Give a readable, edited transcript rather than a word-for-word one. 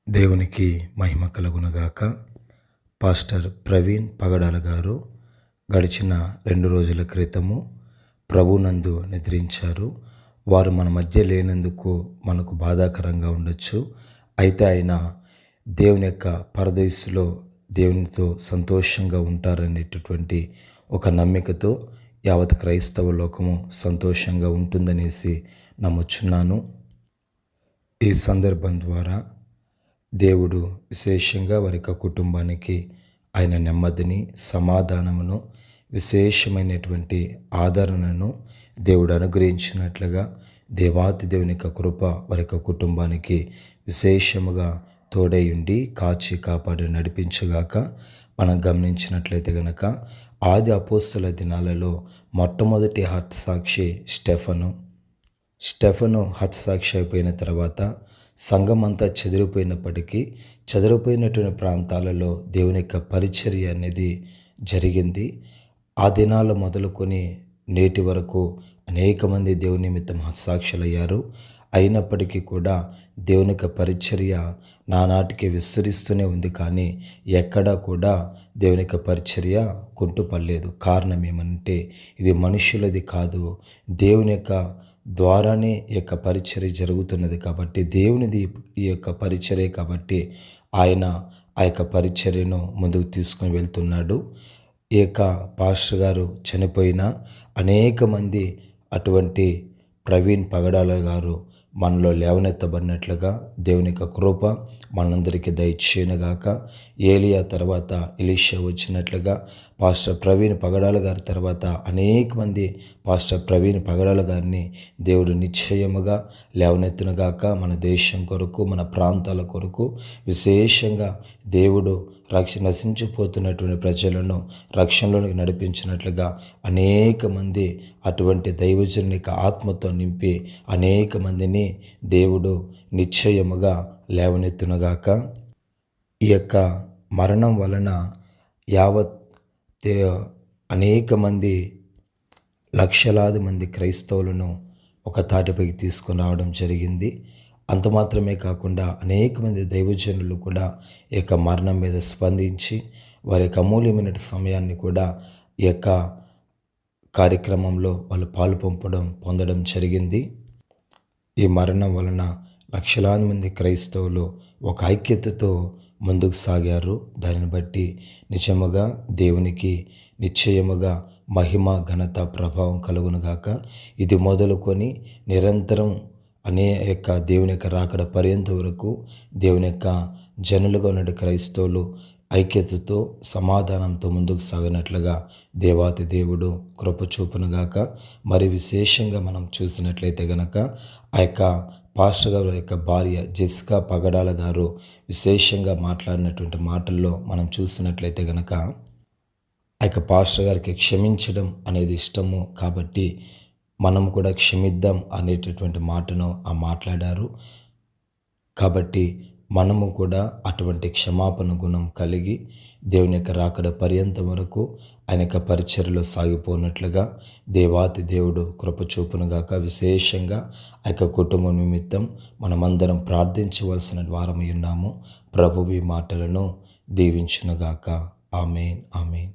దేవునికి మహిమ కలుగునగాక. పాస్టర్ ప్రవీణ్ పగడాల గారు గడిచిన 2 రోజుల క్రితము ప్రభునందు నిద్రించారు. వారు మన మధ్య లేనందుకు మనకు బాధాకరంగా ఉండొచ్చు. అయితే ఆయన దేవుని యొక్క పరదేశులో దేవునితో సంతోషంగా ఉంటారనేటటువంటి ఒక నమ్మికతో యావత్ క్రైస్తవ లోకము సంతోషంగా ఉంటుందనేసి నమ్ముచున్నాను. ఈ సందర్భం ద్వారా దేవుడు విశేషంగా వారి యొక్క కుటుంబానికి ఆయన నెమ్మదిని, సమాధానమును, విశేషమైనటువంటి ఆదరణను దేవుడు అనుగ్రహించినట్లుగా దేవాతి దేవుని యొక్క కృప వారి యొక్క కుటుంబానికి విశేషముగా తోడై ఉండి కాచి కాపాడి నడిపించుగాక. మనం గమనించినట్లయితే గనక ఆది అపోస్తల దినాలలో మొట్టమొదటి హతసాక్షి స్టెఫను హతసాక్షి అయిపోయిన తర్వాత సంఘమంతా చెదిరిపోయినప్పటికీ చెదిరిపోయినటువంటి ప్రాంతాలలో దేవుని యొక్క పరిచర్య అనేది జరిగింది. ఆ దినాలు మొదలుకొని నేటి వరకు అనేక మంది దేవుని నిమిత్తం హతసాక్షులయ్యారు. అయినప్పటికీ కూడా దేవుని యొక్క పరిచర్య నానాటికి విస్తరిస్తూనే ఉంది, కానీ ఎక్కడా కూడా దేవుని యొక్క పరిచర్య కుంటుపడలేదు. కారణం ఏమంటే ఇది మనుషులది కాదు, దేవుని యొక్క ద్వారానే ఈ యొక్క పరిచర్య జరుగుతున్నది కాబట్టి, దేవునిది ఈ యొక్క పరిచర్య కాబట్టి ఆయన ఆ యొక్క పరిచర్యను ముందుకు తీసుకొని వెళ్తున్నాడు. ఈ యొక్క పాస్టర్ గారు చనిపోయిన అనేక మంది అటువంటి ప్రవీణ్ పగడాల గారు మనలో లేవనెత్తబడినట్లుగా దేవుని యొక్క కృప మనందరికీ దయచేయనుగాక. ఏలియా తర్వాత ఎలీషా వచ్చినట్లుగా పాస్టర్ ప్రవీణ్ పగడాల గారి తర్వాత అనేక మంది పాస్టర్ ప్రవీణ్ పగడాల గారిని దేవుడు నిశ్చయముగా లేవనెత్తునుగాక. మన దేశం కొరకు, మన ప్రాంతాల కొరకు విశేషంగా దేవుడు నశించిపోతున్నటువంటి ప్రజలను రక్షణలోనికి నడిపించినట్లుగా అనేక మంది అటువంటి దైవజనుని యొక్క ఆత్మతో నింపి అనేక మందిని దేవుడు నిశ్చయముగా లేవనెత్తునుగాక. ఈ యొక్క మరణం వలన యావత్ అనేక మంది, లక్షలాది మంది క్రైస్తవులను ఒక తాటిపైకి తీసుకొని రావడం జరిగింది. అంత మాత్రమే కాకుండా అనేక మంది దైవజనులు కూడా ఈ యొక్క మరణం మీద స్పందించి వారి యొక్క అమూల్యమైన సమయాన్ని కూడా ఈ యొక్క కార్యక్రమంలో వాళ్ళు పొందడం జరిగింది. ఈ మరణం వలన లక్షలాది మంది క్రైస్తవులు ఒక ఐక్యతతో ముందుకు సాగారు. దానిని బట్టి నిజముగా దేవునికి నిశ్చయముగా మహిమ, ఘనత, ప్రభావం కలుగునుగాక. ఇది మొదలుకొని నిరంతరం అనేక దేవుని యొక్క రాకడ పర్యంత వరకు దేవుని యొక్క జనులుగా ఉన్న క్రైస్తవులు ఐక్యతతో, సమాధానంతో ముందుకు సాగినట్లుగా దేవాతి దేవుడు కృప చూపునుగాక. మరి విశేషంగా మనం చూసినట్లయితే గనక ఆ యొక్క పాస్టర్ గారి యొక్క భార్య జెసికా పగడాల గారు విశేషంగా మాట్లాడినటువంటి మాటల్లో మనం చూసినట్లయితే గనక ఆ యొక్క పాస్టర్ గారికి క్షమించడం అనేది ఇష్టము కాబట్టి మనం కూడా క్షమిద్దాం అనేటటువంటి మాటను మాట్లాడారు. కాబట్టి మనము కూడా అటువంటి క్షమాపణ గుణం కలిగి దేవుని యొక్క రాకడ పర్యంతం వరకు ఆయన యొక్క పరిచర్యలో సాగిపోయినట్లుగా దేవాతి దేవుడు కృప చూపునుగాక. విశేషంగా ఆ యొక్క కుటుంబం నిమిత్తం మనమందరం ప్రార్థించవలసిన వారమై ఉన్నాము. ప్రభువు ఈ మాటలను దీవించునుగాక. ఆమేన్, ఆమేన్.